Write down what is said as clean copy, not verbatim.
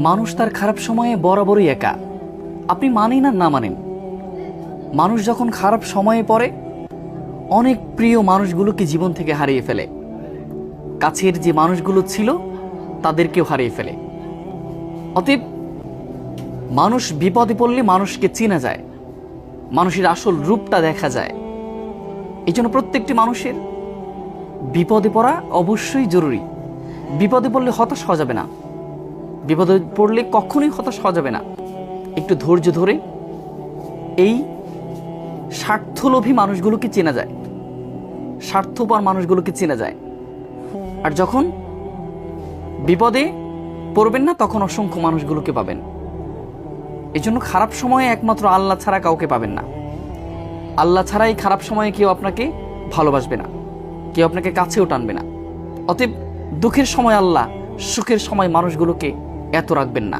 মানুষ তার খারাপ সময়ে বরাবরই একা। আপনি মানেন আর না মানেন, মানুষ যখন খারাপ সময়ে পড়ে অনেক প্রিয় মানুষগুলোকে জীবন থেকে হারিয়ে ফেলে, কাছের যে মানুষগুলো ছিল তাদেরকেও হারিয়ে ফেলে। অতএব মানুষ বিপদে পড়লে মানুষকে চেনা যায়, মানুষের আসল রূপটা দেখা যায়। এই জন্য প্রত্যেকটি মানুষের বিপদে পড়া অবশ্যই জরুরি। বিপদে পড়লে হতাশ হওয়া যাবে না, বিপদে পড়লে কখনোই হতাশ হওয়া যাবে না। একটু ধৈর্য ধরে এই স্বার্থলোভী মানুষগুলোকে চেনা যায়, স্বার্থপর মানুষগুলোকে চেনা যায়। আর যখন বিপদে পড়বেন না তখন অসংখ্য মানুষগুলোকে পাবেন। এই জন্য খারাপ সময়ে একমাত্র আল্লাহ ছাড়া কাউকে পাবেন না। আল্লাহ ছাড়া এই খারাপ সময়ে কেউ আপনাকে ভালোবাসবে না, কেউ আপনাকে কাছেও টানবে না। অতএব দুঃখের সময় আল্লাহ, সুখের সময় মানুষগুলোকে এত রাখবেন না।